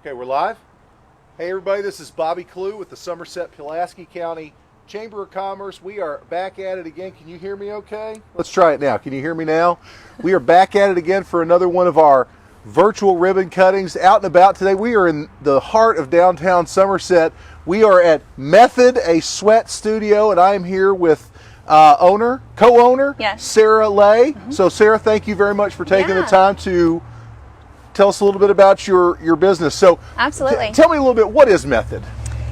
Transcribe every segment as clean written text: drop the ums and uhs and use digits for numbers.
Okay, we're live. Hey everybody, this is Bobby Clue with the Somerset-Pulaski County Chamber of Commerce. We are back at it again. Can you hear me okay? Let's try it now. Can you hear me now? We are back at it again for another one of our virtual ribbon cuttings out and about today. We are in the heart of downtown Somerset. We are at Method, a sweat studio, and I am here with co-owner, yes, Sarah Lay. So Sarah, thank you very much for taking the time to tell us a little bit about your business. So absolutely. Tell me a little bit, what is Method?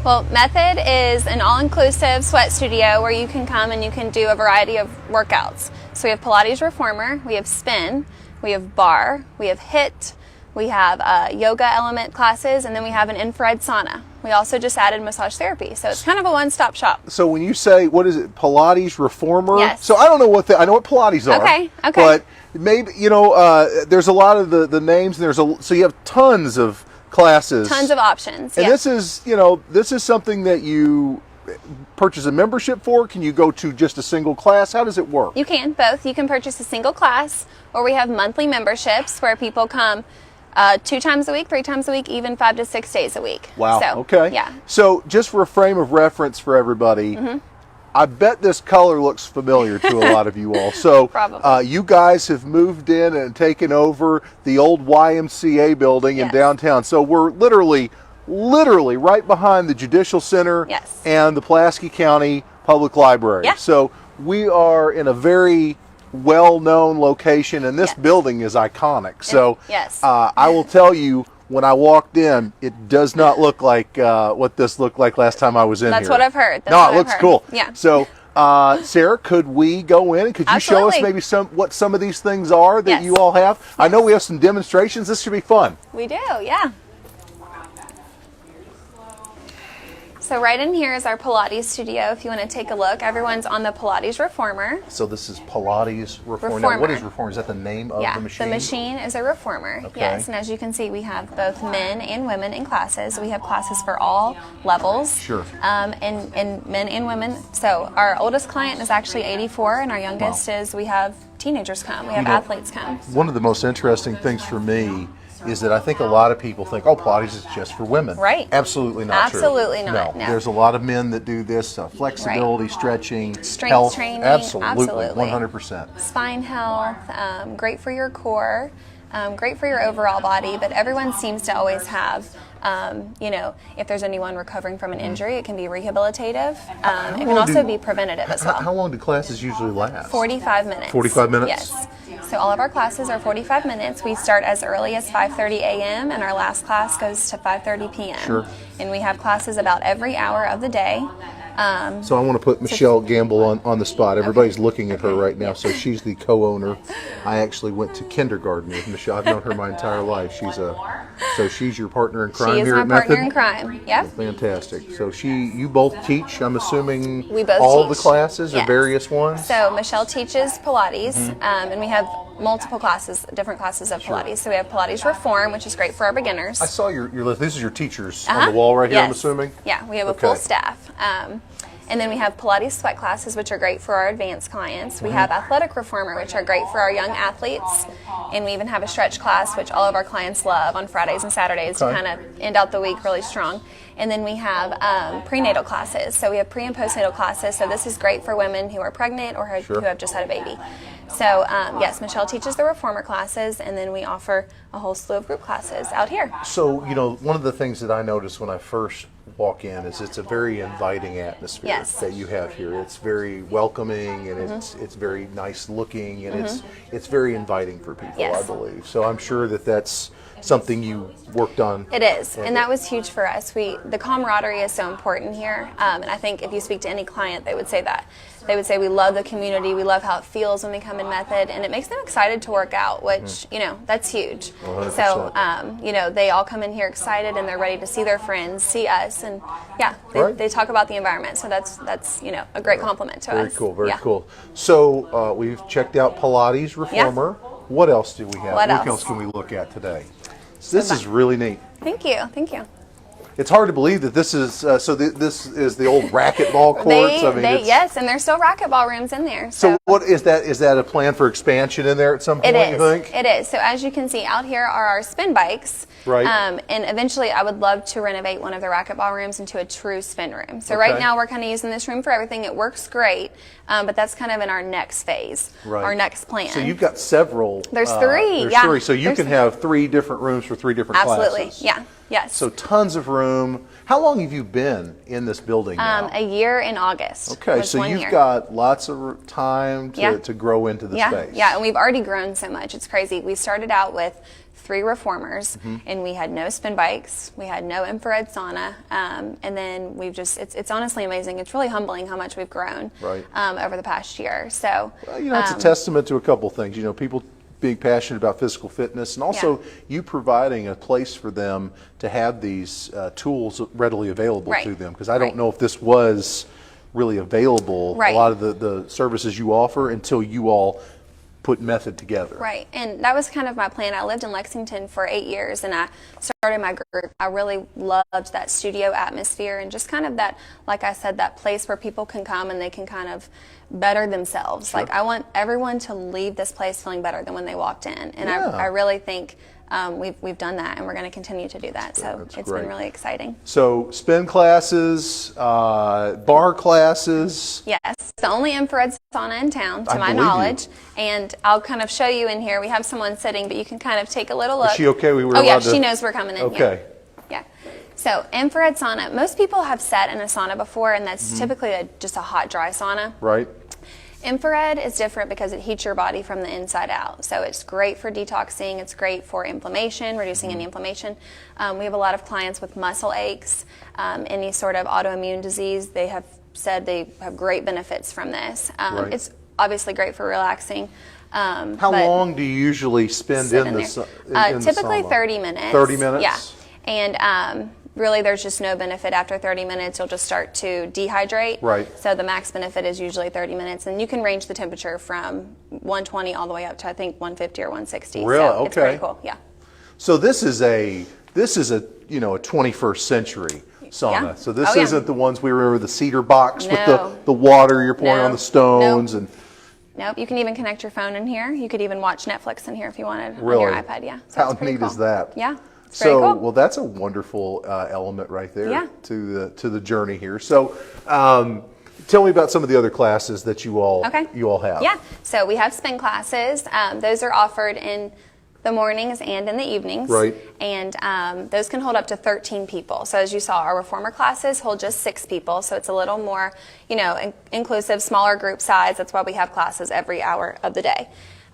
Well, Method is an all-inclusive sweat studio where you can come and you can do a variety of workouts. So we have Pilates Reformer, we have spin, we have bar, we have HIIT, we have yoga element classes, and then we have an infrared sauna. We also just added massage therapy, so it's kind of a one-stop shop. So when you say, what is it, Pilates Reformer? Yes. So I don't know I know what Pilates are. Okay. But maybe, there's a lot of the names, and so you have tons of classes. Tons of options, and yes. this is something that you purchase a membership for? Can you go to just a single class? How does it work? You can, both. You can purchase a single class, or we have monthly memberships where people come 2 times a week, 3 times a week, even 5 to 6 days a week. Wow. So, okay. Yeah. So just for a frame of reference for everybody, I bet this color looks familiar to a lot of you all. So you guys have moved in and taken over the old YMCA building in downtown. So we're literally right behind the Judicial Center and the Pulaski County Public Library. Yeah. So we are in a very well-known location, and this building is iconic. So I will tell you, when I walked in, it does not look like what this looked like last time I was in here. That's what I've heard. It looks cool. Yeah. So, Sarah, could we go in and could you show us maybe what some of these things are that you all have? Yes. I know we have some demonstrations. This should be fun. We do, yeah. So right in here is our Pilates studio. If you want to take a look, everyone's on the Pilates Reformer. So this is Pilates Reformer. Now, what is Reformer? Is that the name of the machine? The machine is a Reformer. Okay. Yes, and as you can see, we have both men and women in classes. We have classes for all levels. Sure. And men and women. So our oldest client is actually 84, and our youngest is, we have teenagers come. We have athletes come. One of the most interesting things for me is that I think a lot of people think, oh, Pilates is just for women. Right. Absolutely not true. Absolutely not. No. There's a lot of men that do this, flexibility, stretching, strength health, training. Absolutely. 100%. Spine health, great for your core, great for your overall body, but everyone seems to always have, if there's anyone recovering from an injury, it can be rehabilitative. It can also be preventative as well. How long do classes usually last? 45 minutes. 45 minutes? Yes. So all of our classes are 45 minutes. We start as early as 5:30 a.m. and our last class goes to 5:30 p.m. Sure. And we have classes about every hour of the day. So I want to put Michelle Gamble on the spot. Everybody's looking at her right now. So she's the co-owner. I actually went to kindergarten with Michelle. I've known her my entire life. She's your partner in crime here at Method? She is my partner in crime. Yep. Fantastic. So you both teach, I'm assuming, we both all teach. The classes or various ones? So Michelle teaches Pilates, and we have multiple classes, different classes of Pilates. So we have Pilates Reform, which is great for our beginners. I saw your list. This is your teachers on the wall right here, I'm assuming? Yeah, we have a full staff. And then we have Pilates sweat classes, which are great for our advanced clients. We have Athletic Reformer, which are great for our young athletes. And we even have a stretch class, which all of our clients love on Fridays and Saturdays to kind of end out the week really strong. And then we have prenatal classes. So we have pre and postnatal classes. So this is great for women who are pregnant or who have just had a baby. So yes, Michelle teaches the Reformer classes, and then we offer a whole slew of group classes out here. So, one of the things that I noticed when I first walk in is it's a very inviting atmosphere that you have here. It's very welcoming, and it's very nice looking, and it's very inviting for people, I believe. So I'm sure that's something you worked on. It is, and that was huge for us. The camaraderie is so important here, and I think if you speak to any client, they would say that. They would say we love the community, we love how it feels when we come in Method, and it makes them excited to work out, which, that's huge. 100%. So, they all come in here excited, and they're ready to see their friends, see us, and they talk about the environment, so that's a great compliment to us. Very cool. So we've checked out Pilates Reformer. What else do we have? What else can we look at today? This is really neat. Thank you. it's hard to believe that this is this is the old racquetball courts. Yes, and there's still racquetball rooms in there. So what is that? Is that a plan for expansion in there at some point? You think? It is. So as you can see, out here are our spin bikes. Right. And eventually, I would love to renovate one of the racquetball rooms into a true spin room. So right now, we're kind of using this room for everything. It works great, but that's kind of in our next phase, our next plan. So you've got several. There's three. There's three. So you can have 3 different rooms for 3 different classes. Absolutely. Yeah. Yes. So tons of room. How long have you been in this building now? A year in August. Okay, so you've got lots of time to grow into the space. Yeah, and we've already grown so much. It's crazy. We started out with 3 reformers, and we had no spin bikes, we had no infrared sauna, and then we've just, it's honestly amazing. It's really humbling how much we've grown over the past year. So, well, it's a testament to a couple things. People being passionate about physical fitness, and also you providing a place for them to have these tools readily available to them, because I don't know if this was really available, a lot of the services you offer, until you all put Method together. Right, and that was kind of my plan. I lived in Lexington for 8 years, and I started my group. I really loved that studio atmosphere and just kind of that, like I said, that place where people can come and they can kind of better themselves. Like, I want everyone to leave this place feeling better than when they walked in, and I really think we've done that, and we're going to continue to do that. So it's been really exciting. So spin classes, bar classes. Yes, it's the only infrared sauna in town, to my knowledge. And I'll kind of show you in here. We have someone sitting, but you can kind of take a little look. Is she okay? She knows we're coming in. Okay. Yeah. So infrared sauna. Most people have sat in a sauna before, and that's typically just a hot, dry sauna. Right. Infrared is different because it heats your body from the inside out. So it's great for detoxing. It's great for inflammation, reducing any inflammation. We have a lot of clients with muscle aches, any sort of autoimmune disease. They have said they have great benefits from this. It's obviously great for relaxing. How long do you usually spend in the sauna? Typically 30 minutes. 30 minutes? Yeah. And really, there's just no benefit after 30 minutes. You'll just start to dehydrate. Right. So the max benefit is usually 30 minutes, and you can range the temperature from 120 all the way up to, I think, 150 or 160. Really? So it's pretty cool. Yeah. So this is a 21st century sauna. Yeah. So this isn't the ones we remember, the cedar box with the water you're pouring on the stones and. Nope, you can even connect your phone in here. You could even watch Netflix in here if you wanted on your iPad. Yeah. So how neat is that? Yeah. So, cool. well, that's a wonderful element right there to the journey here. So, tell me about some of the other classes that you all have. Yeah. So we have spin classes. Those are offered in the mornings and in the evenings. Right. And those can hold up to 13 people. So as you saw, our reformer classes hold just 6 people. So it's a little more, inclusive, smaller group size. That's why we have classes every hour of the day.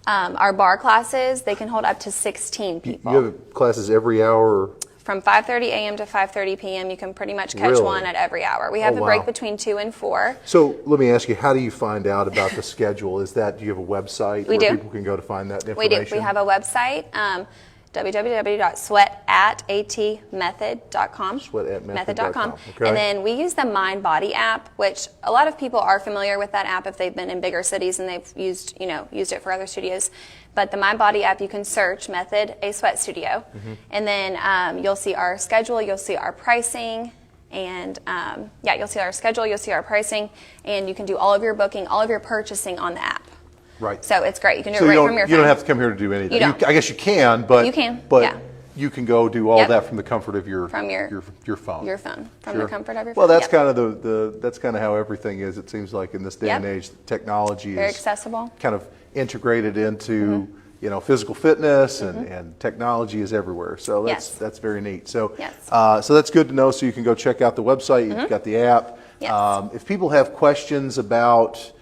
Our bar classes, they can hold up to 16 people. You have classes every hour? From 5:30 a.m. to 5:30 p.m. You can pretty much catch one at every hour. We have a break between 2 and 4. So let me ask you, how do you find out about the schedule? Do you have a website where people can go to find that information? We do. We have a website, www.sweatatmethod.com. Sweatatmethod.com. Okay. And then we use the Mind Body app, which a lot of people are familiar with that app if they've been in bigger cities and they've used it for other studios. But the Mind Body app, you can search Method a Sweat Studio, and then you'll see our schedule, you'll see our pricing, and you'll see our schedule, you'll see our pricing, and you can do all of your booking, all of your purchasing on the app. Right. So it's great. You can do it right from your phone. You don't have to come here to do anything. I guess you can, but you can. But you can go do all that from the comfort of your phone. Your phone. From the comfort of your phone. Well, that's kind of that's kind of how everything is. It seems like in this day and age, technology very is accessible. Kind of integrated into physical fitness, and technology is everywhere. So that's very neat. So so that's good to know. So you can go check out the website. You've got the app. Yes. If people have questions about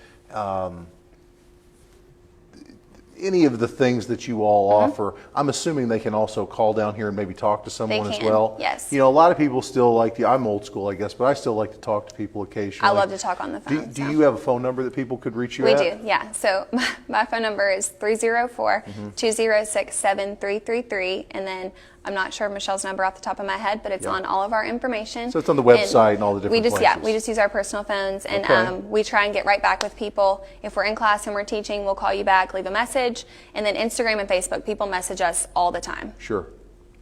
any of the things that you all offer, I'm assuming they can also call down here and maybe talk to someone as well. Yes. A lot of people still like I'm old school, I guess, but I still like to talk to people occasionally. I love to talk on the phone. Do you have a phone number that people could reach you at? We do, yeah. So my phone number is 304-206-7333, and then I'm not sure Michelle's number off the top of my head, but it's on all of our information. So it's on the website and all the different places. We just use our personal phones, and we try and get right back with people. If we're in class and we're teaching, we'll call you back, leave a message, and then Instagram and Facebook, people message us all the time. Sure.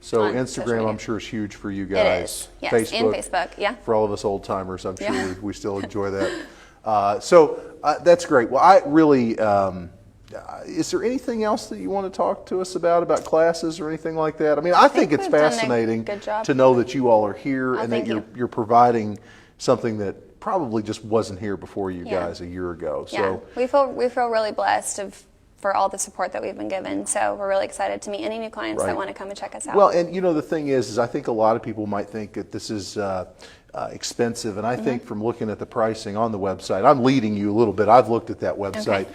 So on social Instagram, media. I'm sure, is huge for you It guys. is, yes, and Facebook, yeah. For all of us old timers, I'm sure Yeah. we still enjoy that. So that's great. Well, I really, is there anything else that you want to talk to us about classes or anything like that? I mean, I think it's we've done a fascinating good job. to know that you all are here and that thank you're providing something that probably just wasn't here before you Yeah. guys a year ago. Yeah, So we feel really blessed for all the support that we've been given. So we're really excited to meet any new clients Right. that want to come and check us out. Well, and the thing is I think a lot of people might think that this is expensive, and I think Mm-hmm. from looking at the pricing on the website, I'm leading you a little bit. I've looked at that website.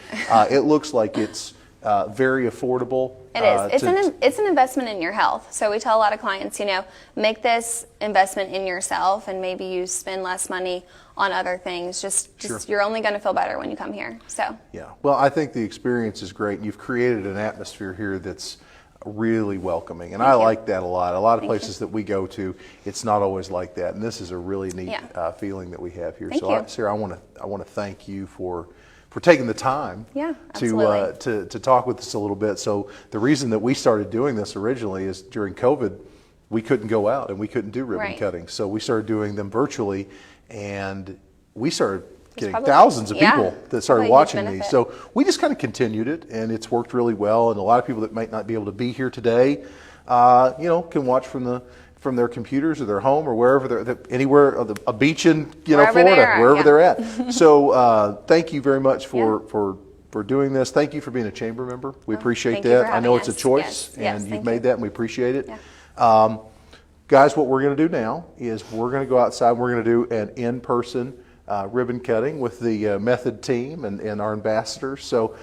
It looks like it's very affordable. It is. It's an investment in your health. So we tell a lot of clients, make this investment in yourself, and maybe you spend less money on other things. Just Sure. You're only going to feel better when you come here. So Yeah. Well, I think the experience is great. You've created an atmosphere here that's really welcoming, and I like that a lot. A lot of places that we go to, it's not always like that, and this is a really neat feeling that we have here. Thank So, you. Sarah, I want to thank you for taking the time to talk with us a little bit. So the reason that we started doing this originally is during COVID, we couldn't go out and we couldn't do ribbon Right. cutting, so we started doing them virtually, and we started getting probably- thousands of yeah, people that started probably a huge watching these. benefit. So we just kind of continued it, and it's worked really well. And a lot of people that might not be able to be here today, can watch from their computers or their home or wherever anywhere, a beach in Wherever Florida, they are, wherever yeah. they're at. So thank you very much for doing this. Thank you for being a chamber member. We appreciate thank you that. for I know having it's a us. choice, Yes, and yes, you've thank made you. that, and we appreciate it. Yeah. Guys, what we're going to do now is we're going to go outside. We're going to do an in-person ribbon cutting with the Method team and our ambassadors. So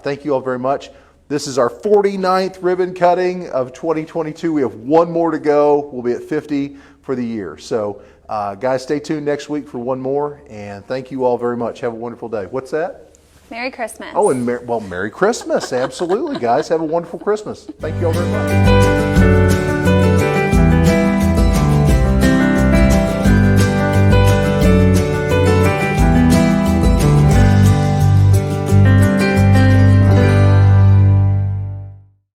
thank you all very much. This is our 49th ribbon cutting of 2022. We have one more to go. We'll be at 50 for the year. So guys, stay tuned next week for one more. And thank you all very much. Have a wonderful day. What's that? Merry Christmas. Oh, and Merry Christmas. Absolutely, guys. Have a wonderful Christmas. Thank you all very much.